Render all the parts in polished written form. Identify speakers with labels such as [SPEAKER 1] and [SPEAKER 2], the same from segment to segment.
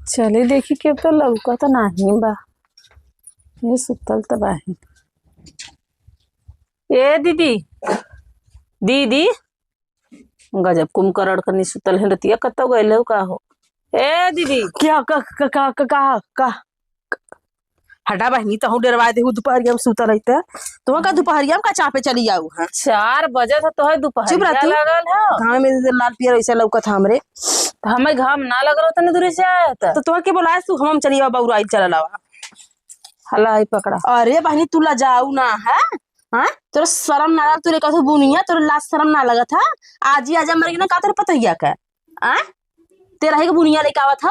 [SPEAKER 1] चले देखी के अब तो लौका तो नहीं बा। ये सुतल तो बाही। ए दीदी दीदी गजब कुमकरण करनी सुतल है रतिया कत्तो गइल हो का हो। ए दीदी
[SPEAKER 2] क्या का हटा बहनी तो हूँ डरवा दे दोपहरिया में सुता रहते तो का दोपहरिया में का चापे चली जाऊ। हाँ
[SPEAKER 1] 4 बजे था तो है दोपहर लगल है।
[SPEAKER 2] घाम में लाल पियर ऐसा लौका था हमरे
[SPEAKER 1] तो हमें घाम ना लग रहा था दूरी से आया था
[SPEAKER 2] तो तुम्हें के बोला तू हम चली बउरा चल
[SPEAKER 1] हला ही पकड़ा।
[SPEAKER 2] अरे बहनी तू ला जाऊ ना है। हाँ तोरा शर्म ना तू रे कहू बुनिया तोरा लाज शर्म ना लगा था। आज ही आजा मर गया ना का तेरे पता ही का तेरा ही बुनिया लेके आवत हो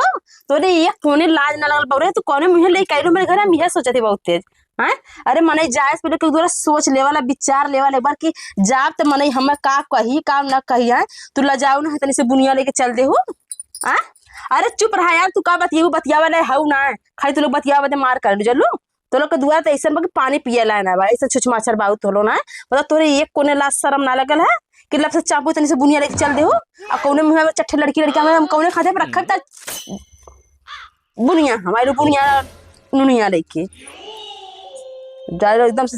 [SPEAKER 2] तोरे एक कोने लाज ना लगल पौरे तू कोने मुहे लेके आइलो मेरे घर में सोचते बहुत तेज। हाँ अरे मने जाए पहले तोरा सोच ले वाला विचार ले वाला एक बार कि जाब तो मने हमें का कही काम ना कही है तू ला जाऊ ना तनी से बुनिया लेके चल दे हो। हाँ अरे चुप रहा यार तू का बतिया वाला है ना खाई तू लोग बतिया बते मार कर जल्लू तो लोग के दुआ तो ऐसा पानी पिए ला ना भाई ऐसा छुछ माछर बाऊ तो ना बता तोरे एक कोने लाज शर्म ना लगल है कि लब से चापू तनी से बुनिया लेके चल दे हो और कौने मुंह में चट्टे लड़की हम कौने खाते पर रखब त बुनिया हमारे बुनिया नुनिया लेके एकदम से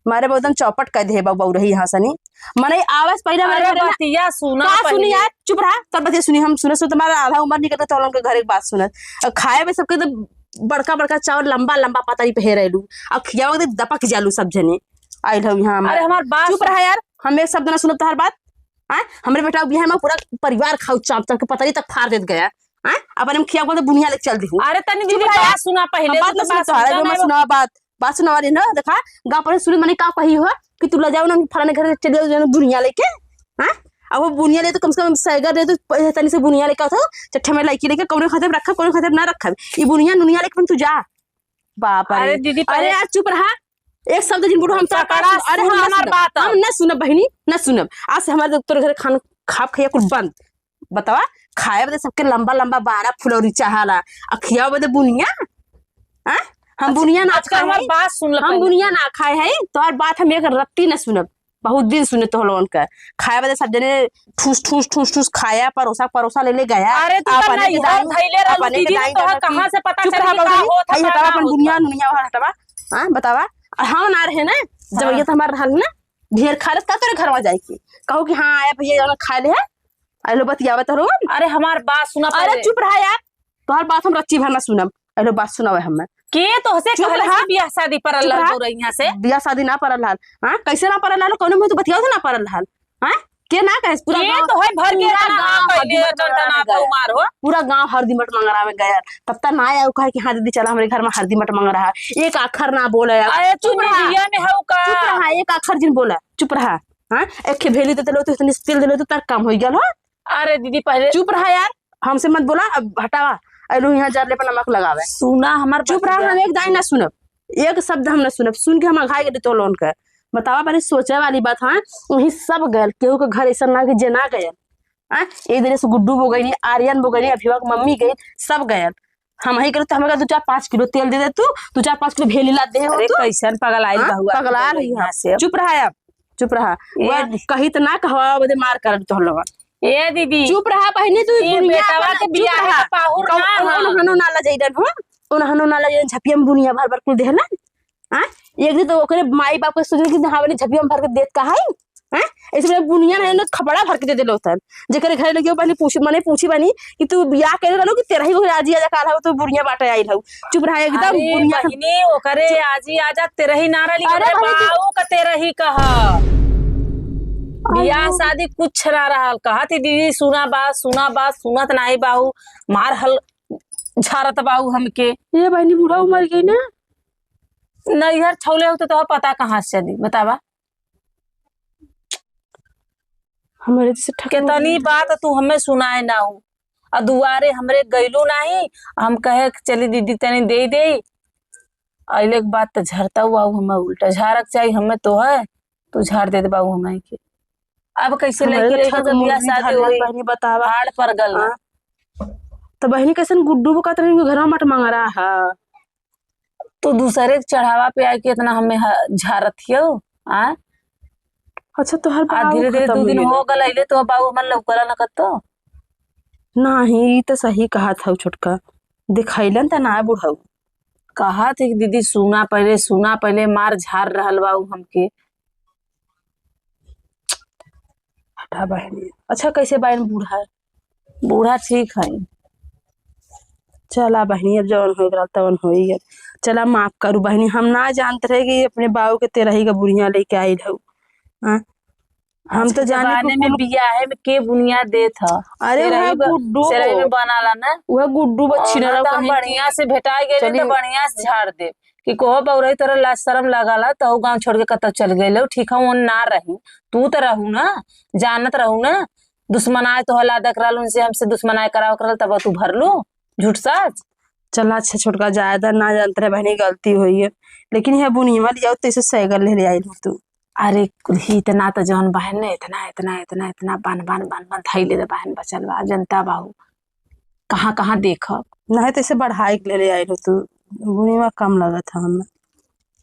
[SPEAKER 2] मारे एकदम चौपट कर दे बाबू रही यहाँ सनी मने आवाज पहले मेरे
[SPEAKER 1] बतिया सुना
[SPEAKER 2] सुनी यार चुप रहा तब बतिया सुनी हम सुने सो तुम्हारा आधा उम्र नहीं करता तो लोगों के घर एक बात सुनत खाए में सबके तो बड़का बड़का चावल लंबा लंबा पतरी पे रहलू और खिया दपक जालू सब जने आइल हो यहाँ।
[SPEAKER 1] अरे हमार बात
[SPEAKER 2] चुप रहा यार हम एक शब्द ना सुनब तोहर बात। हाँ हमरे बेटा बिहार में पूरा परिवार खाऊ चाप तक पतरी तक फाड़ देत गया। हाँ अपन हम खिया बोल बुनिया लेके चल दी हूँ।
[SPEAKER 1] अरे तनी दीदी बात सुना पहले
[SPEAKER 2] बात सुना बात सुना वाली ना देखा गाँव पर सुन मैंने का कही हुआ कि तू ला जाओ ना फलाने घर चले जाओ बुनिया लेके। हाँ अब वो बुनिया ले तो कम से कम सैगर दे तो तनी से बुनिया लेके आओ चट्ठे में लड़की लेके कौन खाते रखा कौन खाते ना रखा ये बुनिया नुनिया लेके तू जा बाप।
[SPEAKER 1] अरे दीदी
[SPEAKER 2] अरे यार चुप रहा एक शब्द जिन बुढ़ो हम अरे हम न सुनब बहनी न सुनब आज से हमारे तोरे घर खान खाप खैया कुछ बंद बतावा खाए बदे सबके लंबा लंबा बारा फुलौरी चाहला और खिया बदे बुनिया। हाँ हम बुनिया ना खाए
[SPEAKER 1] बात सुन
[SPEAKER 2] हम बुनिया ना खाए है तोहर बात हम एक रत्ती न सुनब बहुत दिन सुने तो लोन का खाए बदे सब जने ठूस ठूस ठूस ठूस खाया परोसा ले गया।
[SPEAKER 1] अरे तू अपने इधर धइले रह दीदी तो कहां से पता चली का होत
[SPEAKER 2] है अपन बुनिया नुनिया हटवा। हां बतावा हाँ ना रहे ना जब ये तो हमारा रहल ना ढेर खा ले तेरे घर में जाए की कहो कि हाँ आया भैया खा ले है अलो बतियावा तो।
[SPEAKER 1] अरे हमार बात सुना
[SPEAKER 2] अरे चुप रहा यार तोहर बात हम रच्ची भर ना सुनब अलो बात सुनावे हमें
[SPEAKER 1] के तो हसे कहला बियाह शादी परल हो रही यहां से
[SPEAKER 2] बियाह शादी ना परल हाल। हां कैसे ना परल हाल कौन में तो बतियाओ तो ना परल हाल। हां के ना कहे पूरा
[SPEAKER 1] गांव तो है भर के गांव पहले टंटना तो मार हो
[SPEAKER 2] पूरा गांव हरदी मट मंगरा में गया तब तक ना आया कहे कि हाँ दीदी चला हमारे घर में हरदी मट मंग रहा एक अखर ना बोले।
[SPEAKER 1] अरे चुप रहा में हो का
[SPEAKER 2] चुप रहा एक अखर जिन बोला चुप रहा। हां एक के भेली तो तो इतनी स्पिल देलो तो तर काम हो गेल हो।
[SPEAKER 1] अरे दीदी पहले
[SPEAKER 2] चुप रहा यार हमसे मत बोला अब हटावा अलो यहाँ जरले पर नमक लगावे
[SPEAKER 1] सुना हमार
[SPEAKER 2] चुप रहा हम एक दाई ना सुनब एक शब्द हम ना सुनब सुन के हम घाय गए तो लोन का बतावा पहले सोचे वाली बात। हाँ वही सब गए केहू के घर ऐसा ना कि जना गए। हाँ एक दिन से गुड्डू बो गई आर्यन बो गई अभिवा मम्मी गई सब गए हम ही करे तो हमें 2-4-5 किलो तेल दे दे तू 2-4-5 किलो भेली ला दे।
[SPEAKER 1] अरे कैसन पगल आई बहुआ
[SPEAKER 2] पगला रही यहाँ से चुप रहा यार चुप रहा कही तो ना कहवा बदे मार कर तो लोग।
[SPEAKER 1] ए दीदी
[SPEAKER 2] चुप रहा पहले तू
[SPEAKER 1] बेटावा के बियाह पाहुर ना
[SPEAKER 2] हनो नाला जइदन हो उन हनो नाला जइदन झपियम बुनिया भर भर कुल देहला। हां एक दिन तो ओकरे माई बाप के सोचे कि हां वाली झपियम भर के देत का है। हां ऐसे बुनिया ना खपड़ा भर के दे देलो तन जेकर घर लगे पहले पूछी बनी कि तू बियाह करे रहलो कि तेरा ही आजी आजा काल हो तो बुनिया बाटे आइल हो। चुप रहा एकदम बुनिया
[SPEAKER 1] बहिनी ओकरे आजी आजा तेरा ही नारा लिखे बाऊ का तेरा ही कहा बियाह शादी कुछ ना रहा कहा थी दीदी सुना बात सुनत नहीं बाहू मार हल झारत बाहू हमके
[SPEAKER 2] ये बहनी बूढ़ा उमर गई ना
[SPEAKER 1] नैहर छौले होते तो पता कहाँ से चली बतावा
[SPEAKER 2] हमारे जैसे
[SPEAKER 1] कितनी बात तू हमें सुनाए ना हो और दुआरे हमरे गईलू नहीं हम कहे चली दीदी तनी दे अले बात तो झरता हुआ हमें उल्टा झारक चाहिए हमें तो है तू झाड़ दे बाबू हमें के अब कैसे लेके बियाह शादी
[SPEAKER 2] बहनी बतावा
[SPEAKER 1] हाड़ पर गल
[SPEAKER 2] तो बहनी कैसे गुड्डू को कहते रही घर में मट मांग रहा है
[SPEAKER 1] तो दूसरे चढ़ावा पे आके इतना हमें झारत हो।
[SPEAKER 2] अच्छा तो हर
[SPEAKER 1] धीरे धीरे 2 दिन हो गए तो बाबू हमन लौकला न कतो
[SPEAKER 2] नहीं तो सही कहा था छोटका दिखैलन त ना बुढ़ऊ।
[SPEAKER 1] कहा थे कि दीदी सुना पहले मार झाड़ रहल बा उ हमके।
[SPEAKER 2] हटा बहनी, अच्छा कैसे बहन बूढ़ा?
[SPEAKER 1] बूढ़ा ठीक है।
[SPEAKER 2] चला बहनी, अब जवन हो गया तवन हो ही गया। चला माफ करू बहनी, हम ना जानते रहे कि अपने बाबू के तेरही का बुढ़िया लेके आइल हऊ। हाँ? हम
[SPEAKER 1] आज
[SPEAKER 2] तो
[SPEAKER 1] के
[SPEAKER 2] जाने
[SPEAKER 1] जमाने
[SPEAKER 2] को
[SPEAKER 1] में
[SPEAKER 2] कुल।
[SPEAKER 1] बियाहे में के बुनियाद देत ह।
[SPEAKER 2] अरे वह गुड्डू,
[SPEAKER 1] सेरही में बनाला ना।
[SPEAKER 2] वह गुड्डू बच्ची
[SPEAKER 1] ना
[SPEAKER 2] न
[SPEAKER 1] तो हम
[SPEAKER 2] कहीं
[SPEAKER 1] बढ़िया
[SPEAKER 2] की।
[SPEAKER 1] से भेटा गए
[SPEAKER 2] चली
[SPEAKER 1] तो बढ़िया से झाड़ दे कि कोहो बउरही तोरा लाज शरम लगाला तो गांव छोड़ के कतौ चल गए। ठीक है, वो ना रही तू तो रहू ना, जानत रहू ना। दुश्मनाए तो हला दक रहल उनसे, हमसे दुश्मनाए कराव करल तब तू भर लो झूठ सच।
[SPEAKER 2] चला अच्छा छोटका ज्यादा ना जानते रहे बहनी, गलती हुई है। लेकिन यह बुनिया ले जाओ तो इसे सैगल ले आई तू।
[SPEAKER 1] अरे कुल्ही इतना तो जौन बहन ने इतना इतना इतना इतना बन थैले दे बहन बचल बा जनता बाहू कहाँ कहाँ देख।
[SPEAKER 2] नहीं तो इसे बढ़ाई के ले आई तू, बुनिया कम लगा था हमें।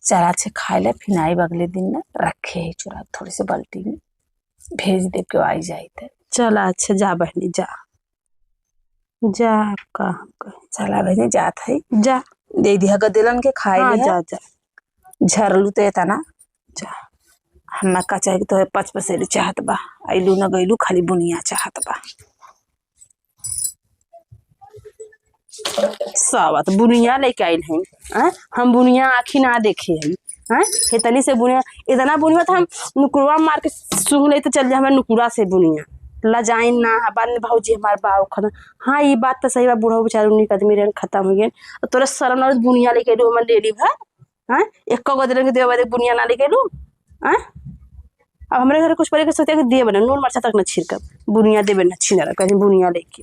[SPEAKER 1] चला अच्छे खाए ले, फिर आई अगले दिन ना रखे है चूरा थोड़ी सी बाल्टी में भेज दे के आई जाए थे।
[SPEAKER 2] चला अच्छा जा बहनी जा जा, का
[SPEAKER 1] चला बहनी जात है,
[SPEAKER 2] जा
[SPEAKER 1] दे दिया गदेलन के खाए
[SPEAKER 2] हाँ,
[SPEAKER 1] लिया
[SPEAKER 2] जा जा
[SPEAKER 1] झरलू तो तना जा। हम का चाहे तो पच पसेरी चाहत बा, आइलू न गइलू खाली बुनिया चाहत बा।
[SPEAKER 2] सावत बुनिया लेके आइल हैं। हम बुनिया आखी ना देखे हैं। इतनी से बुनिया, इतना बुनिया तो हम नुकुरवा मार के सूंघ ले तो चल जाए हमारे नुकुरा से बुनिया लजाइन ना। बाद में भाजी हमारे बाबू खत्म। हाँ ये बात तो सही बा, बूढ़ा बेचारे उन्हीं आदमी रहन खत्म हो गए। तोरा शर्म ना बुनिया लेके अइलू हमर ले ली भा। एक गो के देवा दे बुनिया ना लेके अइलू। अब हमारे घर कुछ पड़े के सोचे कि दे बना नून मरचा तक न छिड़कब, बुनिया देबे न छीना कहीं बुनिया लेके।